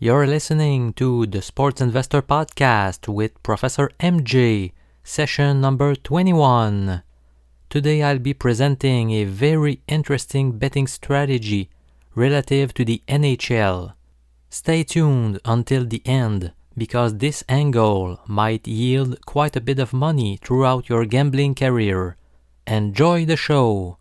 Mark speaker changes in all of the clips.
Speaker 1: You're listening to the Sports Investor Podcast with Professor MJ, session number 21. Today I'll be presenting a very interesting betting strategy relative to the NHL. Stay tuned until the end because this angle might yield quite a bit of money throughout your gambling career. Enjoy the show!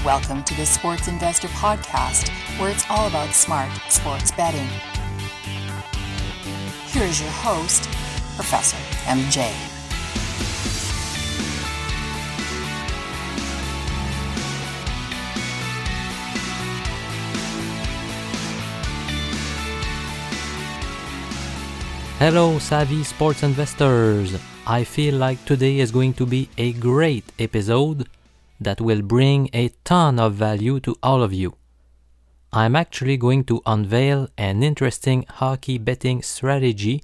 Speaker 2: Welcome to the Sports Investor Podcast, where it's all about smart sports betting. Here is your host, Professor MJ.
Speaker 1: Hello savvy sports investors! I feel like today is going to be a great episode that will bring a ton of value to all of you. I'm actually going to unveil an interesting hockey betting strategy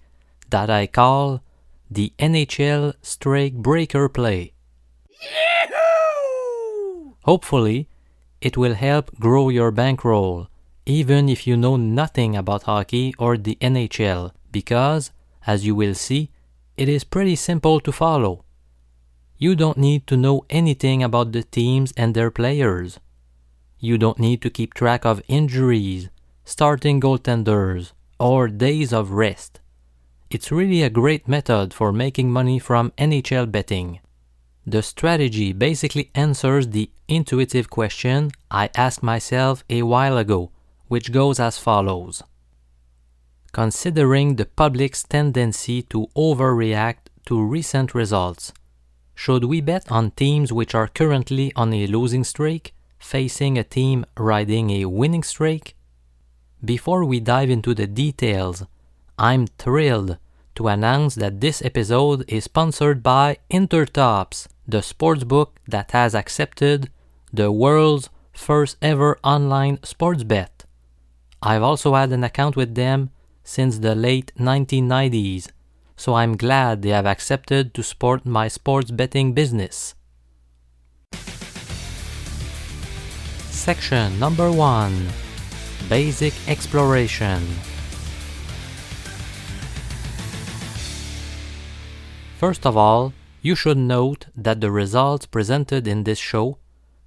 Speaker 1: that I call the NHL Streak Breaker Play. Yahoo! Hopefully, it will help grow your bankroll, even if you know nothing about hockey or the NHL, because, as you will see, it is pretty simple to follow. You don't need to know anything about the teams and their players. You don't need to keep track of injuries, starting goaltenders, or days of rest. It's really a great method for making money from NHL betting. The strategy basically answers the intuitive question I asked myself a while ago, which goes as follows. Considering the public's tendency to overreact to recent results, should we bet on teams which are currently on a losing streak, facing a team riding a winning streak? Before we dive into the details, I'm thrilled to announce that this episode is sponsored by Intertops, the sportsbook that has accepted the world's first ever online sports bet. I've also had an account with them since the late 1990s. So I'm glad they have accepted to support my sports betting business. Section number 1. Basic Exploration. First of all, you should note that the results presented in this show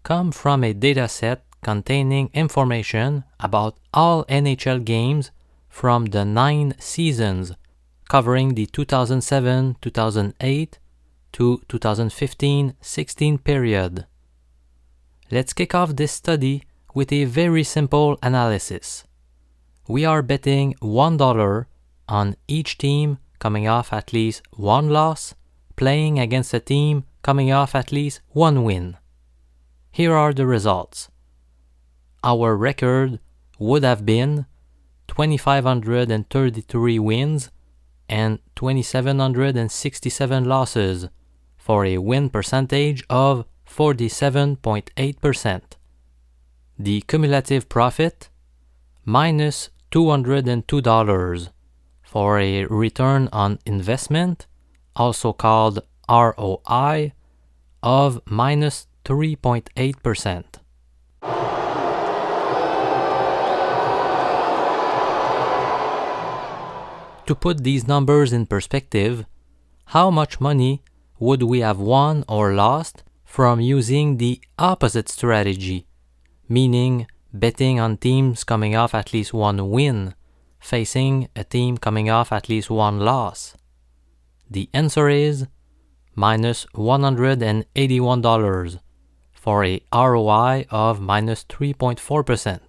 Speaker 1: come from a dataset containing information about all NHL games from the 9 seasons covering the 2007-2008 to 2015-16 period. Let's kick off this study with a very simple analysis. We are betting $1 on each team coming off at least one loss, playing against a team coming off at least one win. Here are the results. Our record would have been 2,533 wins and 2,767 losses for a win percentage of 47.8%. The cumulative profit, minus $202 for a return on investment, also called ROI, of minus 3.8%. To put these numbers in perspective, how much money would we have won or lost from using the opposite strategy, meaning betting on teams coming off at least one win, facing a team coming off at least one loss? The answer is minus $181 for a ROI of minus 3.4%.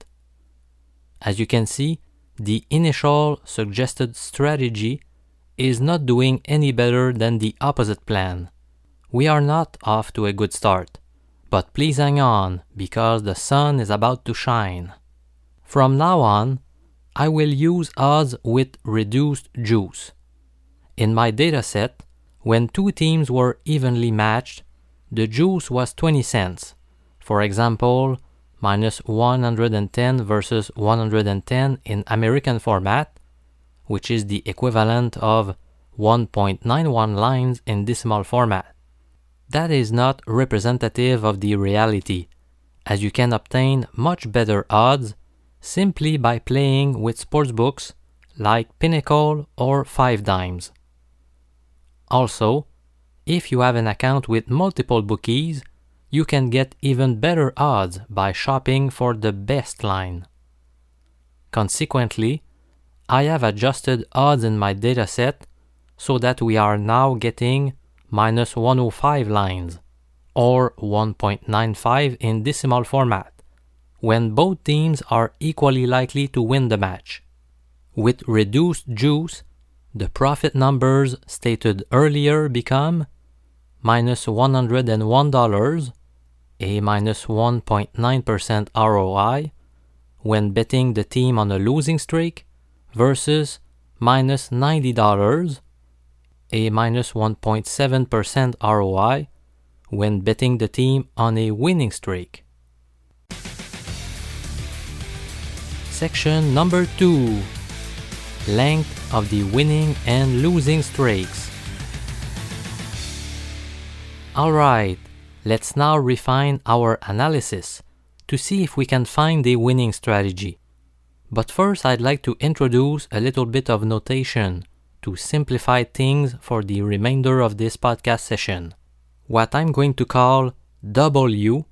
Speaker 1: As you can see, the initial suggested strategy is not doing any better than the opposite plan. We are not off to a good start, but please hang on because the sun is about to shine. From now on, I will use odds with reduced juice. In my dataset, when two teams were evenly matched, the juice was 20 cents. For example, minus 110 versus 110 in American format, which is the equivalent of 1.91 lines in decimal format. that is not representative of the reality, as you can obtain much better odds simply by playing with sportsbooks like Pinnacle or 5 Dimes. Also, if you have an account with multiple bookies, you can get even better odds by shopping for the best line. Consequently, I have adjusted odds in my dataset so that we are now getting minus 105 lines, or 1.95 in decimal format, when both teams are equally likely to win the match. With reduced juice, the profit numbers stated earlier become minus $101, a minus 1.9% ROI, when betting the team on a losing streak, versus minus $90, a minus 1.7% ROI, when betting the team on a winning streak. Section number 2. Length of the winning and losing streaks. Alright, let's now refine our analysis to see if we can find a winning strategy. But first, I'd like to introduce a little bit of notation to simplify things for the remainder of this podcast session. What I'm going to call W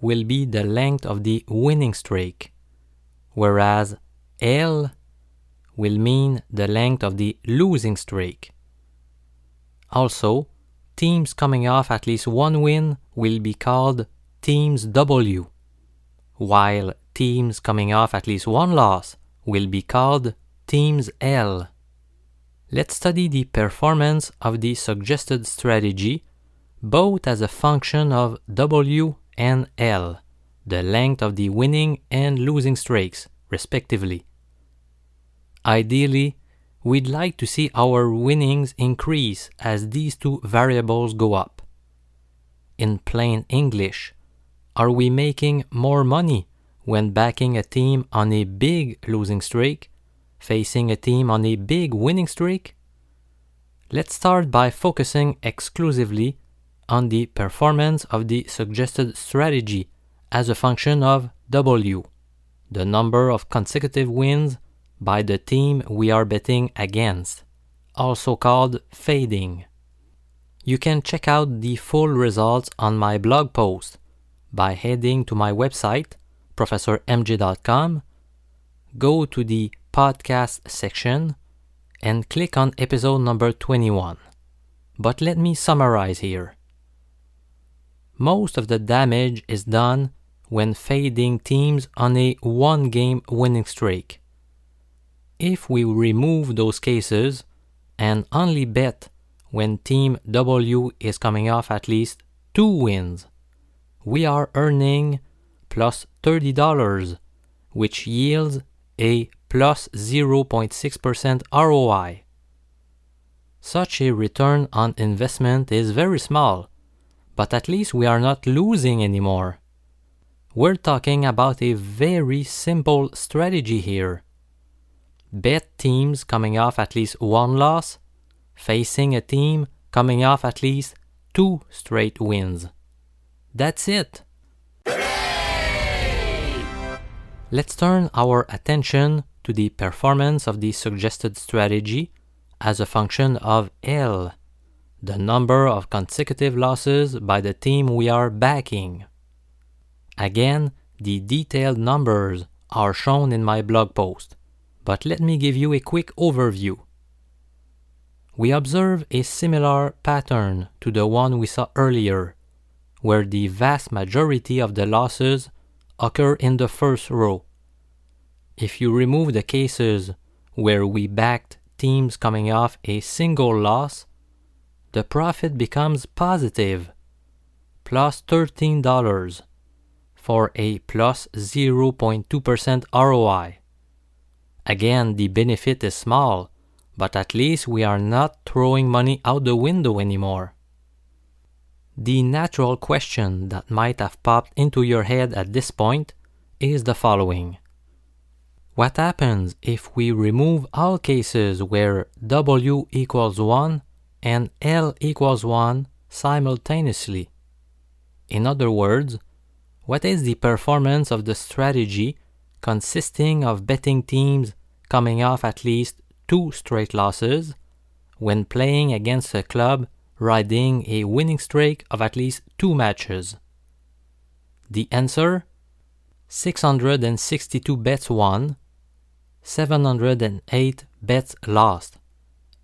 Speaker 1: will be the length of the winning streak, whereas L will mean the length of the losing streak. Also, teams coming off at least one win will be called teams W, while teams coming off at least one loss will be called teams L. Let's study the performance of the suggested strategy both as a function of W and L, the length of the winning and losing streaks, respectively. Ideally, we'd like to see our winnings increase as these two variables go up. In plain English, are we making more money when backing a team on a big losing streak, facing a team on a big winning streak? Let's start by focusing exclusively on the performance of the suggested strategy as a function of W, the number of consecutive wins by the team we are betting against, also called fading. You can check out the full results on my blog post by heading to my website, professormj.com, go to the podcast section, and click on episode number 21. But let me summarize here. Most of the damage is done when fading teams on a one-game winning streak. If we remove those cases and only bet when team W is coming off at least 2 wins, we are earning plus $30, which yields a plus 0.6% ROI. Such a return on investment is very small, but at least we are not losing anymore. We're talking about a very simple strategy here. Bet teams coming off at least one loss, facing a team coming off at least 2 straight wins. That's it. Let's turn our attention to the performance of the suggested strategy as a function of L, the number of consecutive losses by the team we are backing. Again, the detailed numbers are shown in my blog post, but let me give you a quick overview. We observe a similar pattern to the one we saw earlier, where the vast majority of the losses occur in the first row. If you remove the cases where we backed teams coming off a single loss, the profit becomes positive, plus $13, for a plus 0.2% ROI. Again, the benefit is small, but at least we are not throwing money out the window anymore. The natural question that might have popped into your head at this point is the following. What happens if we remove all cases where W equals 1 and L equals 1 simultaneously. In other words, what is the performance of the strategy consisting of betting teams coming off at least 2 straight losses when playing against a club riding a winning streak of at least 2 matches? The answer? 662 bets won, 708 bets lost,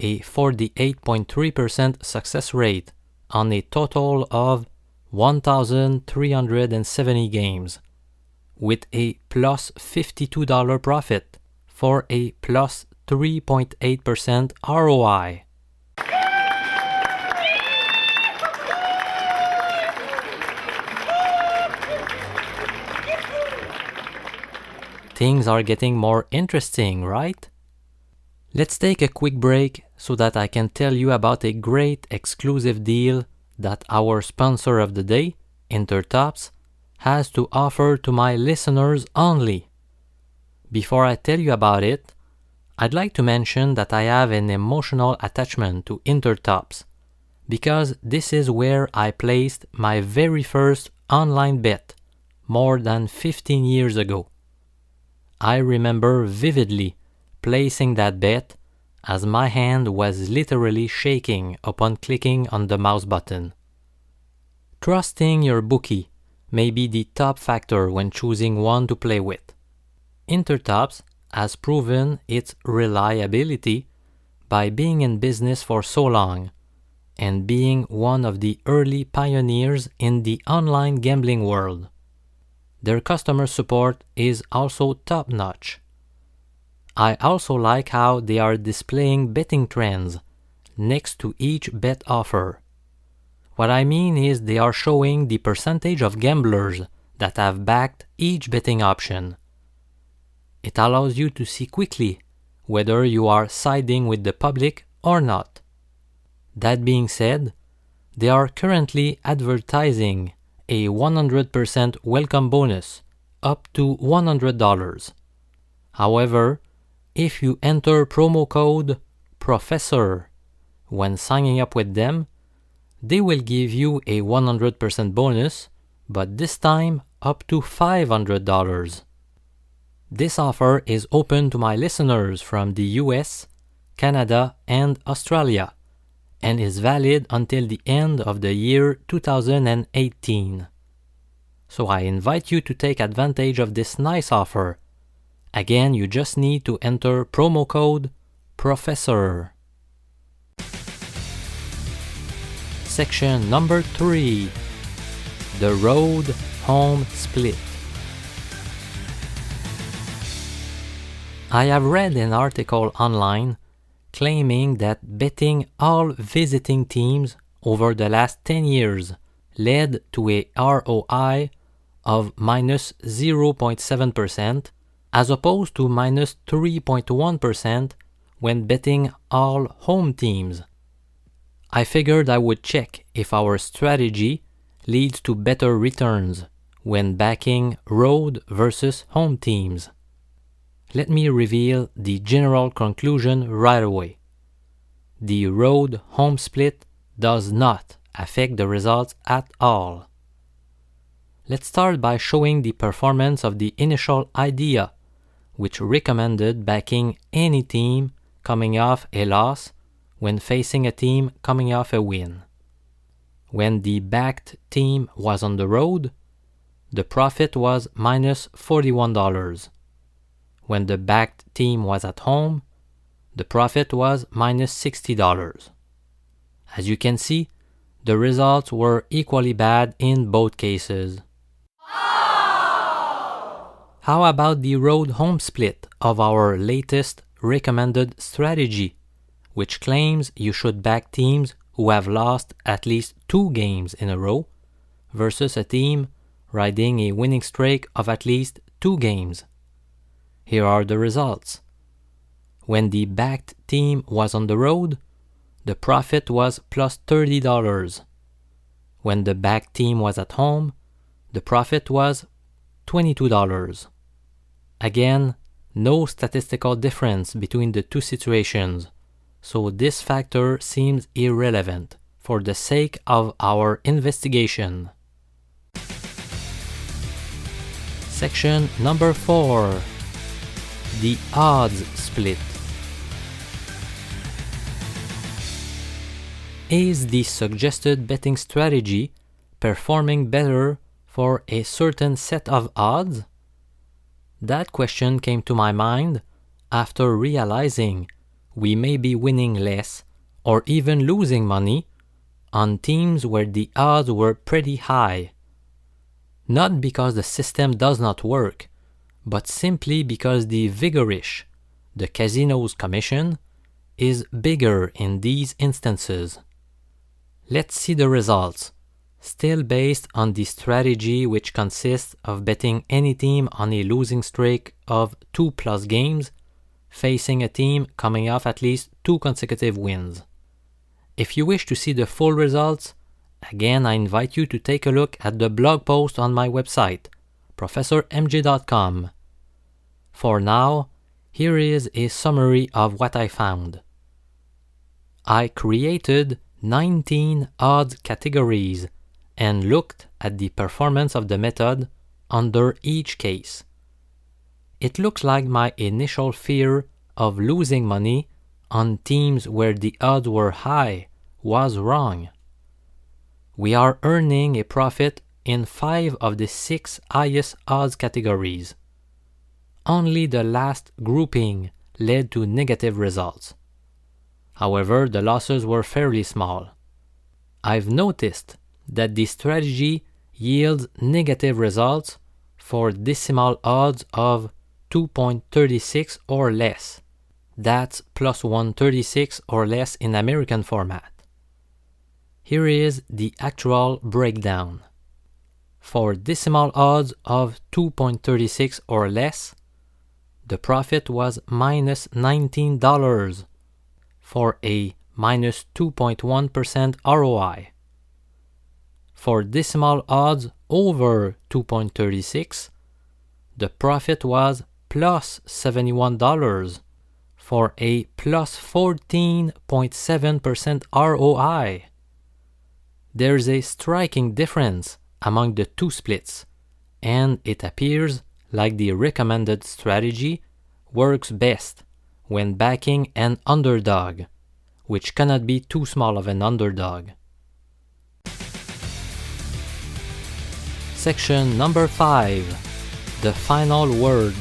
Speaker 1: a 48.3% success rate on a total of 1,370 games, with a plus $52 profit for a plus 3.8% ROI. Things are getting more interesting, right? Let's take a quick break so that I can tell you about a great exclusive deal that our sponsor of the day, Intertops, has to offer to my listeners only. Before I tell you about it, I'd like to mention that I have an emotional attachment to Intertops because this is where I placed my very first online bet more than 15 years ago. I remember vividly placing that bet as my hand was literally shaking upon clicking on the mouse button. Trusting your bookie may be the top factor when choosing one to play with. Intertops has proven its reliability by being in business for so long and being one of the early pioneers in the online gambling world. Their customer support is also top-notch. I also like how they are displaying betting trends next to each bet offer. What I mean is they are showing the percentage of gamblers that have backed each betting option. It allows you to see quickly whether you are siding with the public or not. That being said, they are currently advertising a 100% welcome bonus up to $100. However, if you enter promo code PROFESSOR when signing up with them, they will give you a 100% bonus, but this time up to $500. This offer is open to my listeners from the US, Canada, and Australia, and is valid until the end of the year 2018. So I invite you to take advantage of this nice offer. Again, you just need to enter promo code PROFESSOR. Section number 3. The road-home split. I have read an article online claiming that betting all visiting teams over the last 10 years led to a ROI of minus 0.7% as opposed to minus 3.1% when betting all home teams. I figured I would check if our strategy leads to better returns when backing road versus home teams. Let me reveal the general conclusion right away. The road-home split does not affect the results at all. Let's start by showing the performance of the initial idea, which recommended backing any team coming off a loss when facing a team coming off a win. When the backed team was on the road, the profit was minus $41. When the backed team was at home, the profit was minus $60. As you can see, the results were equally bad in both cases. How about the road-home split of our latest recommended strategy, which claims you should back teams who have lost at least 2 games in a row versus a team riding a winning streak of at least 2 games? Here are the results. When the backed team was on the road, the profit was plus $30. When the backed team was at home, the profit was $22. Again, no statistical difference between the two situations, so this factor seems irrelevant for the sake of our investigation. Section number 4. The odds split. Is the suggested betting strategy performing better for a certain set of odds? That question came to my mind after realizing we may be winning less or even losing money on teams where the odds were pretty high. Not because the system does not work, but simply because the vigorish, the casino's commission, is bigger in these instances. Let's see the results, still based on the strategy which consists of betting any team on a losing streak of 2+ games, facing a team coming off at least 2 consecutive wins. If you wish to see the full results, again I invite you to take a look at the blog post on my website, professormj.com. For now, here is a summary of what I found. I created 19 odds categories and looked at the performance of the method under each case. It looks like my initial fear of losing money on teams where the odds were high was wrong. We are earning a profit in 5 of the 6 highest odds categories. Only the last grouping led to negative results. However, the losses were fairly small. I've noticed that the strategy yields negative results for decimal odds of 2.36 or less. That's plus 136 or less in American format. Here is the actual breakdown. For decimal odds of 2.36 or less, the profit was minus $19 for a minus 2.1% ROI. For decimal odds over 2.36, the profit was plus $71 for a plus 14.7% ROI. There's a striking difference among the two splits, and it appears like the recommended strategy works best when backing an underdog, which cannot be too small of an underdog. Section number 5. The final word.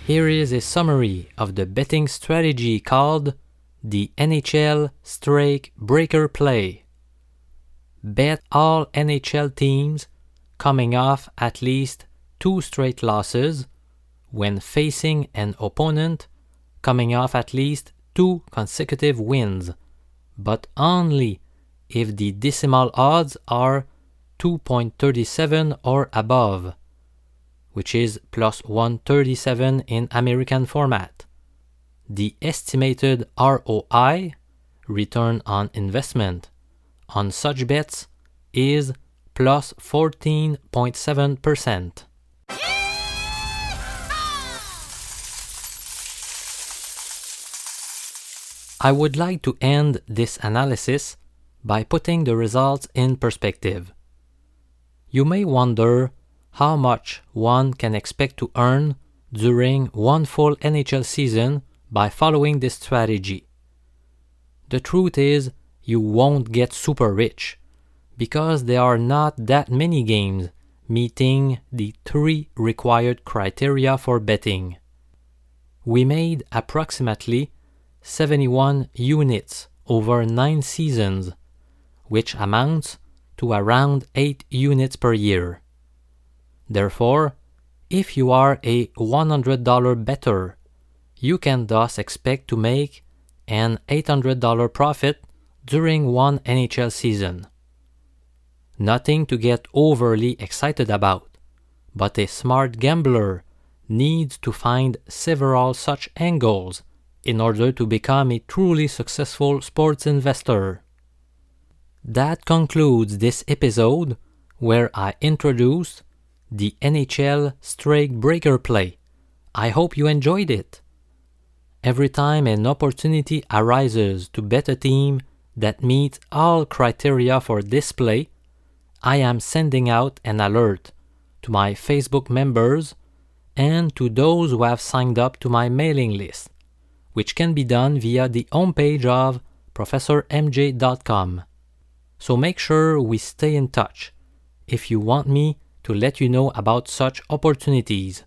Speaker 1: Here is a summary of the betting strategy called the NHL Strike Breaker Play. Bet all NHL teams coming off at least 2 straight losses when facing an opponent coming off at least 2 consecutive wins, but only if the decimal odds are 2.37 or above, which is plus 137 in American format. The estimated ROI, return on investment, on such bets is plus 14.7%. I would like to end this analysis by putting the results in perspective. You may wonder how much one can expect to earn during one full NHL season by following this strategy. The truth is, you won't get super rich because there are not that many games meeting the 3 required criteria for betting. We made approximately 71 units over 9 seasons, which amounts to around 8 units per year. Therefore, if you are a $100 bettor, you can thus expect to make an $800 profit during one NHL season. Nothing to get overly excited about, but a smart gambler needs to find several such angles in order to become a truly successful sports investor. That concludes this episode where I introduced the NHL Strike Breaker Play. I hope you enjoyed it. Every time an opportunity arises to bet a team that meets all criteria for display, I am sending out an alert to my Facebook members and to those who have signed up to my mailing list, which can be done via the homepage of ProfessorMJ.com. So make sure we stay in touch if you want me to let you know about such opportunities.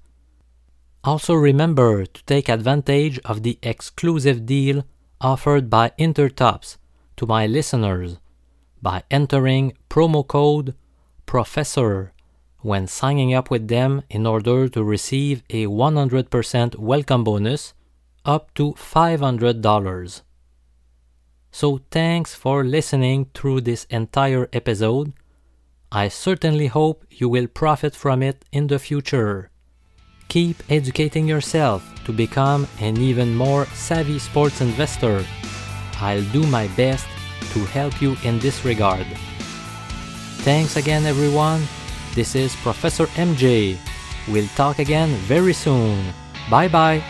Speaker 1: Also remember to take advantage of the exclusive deal offered by Intertops to my listeners by entering promo code PROFESSOR when signing up with them in order to receive a 100% welcome bonus up to $500. So thanks for listening through this entire episode. I certainly hope you will profit from it in the future. Keep educating yourself to become an even more savvy sports investor. I'll do my best to help you in this regard. Thanks again, everyone. This is Professor MJ. We'll talk again very soon. Bye-bye.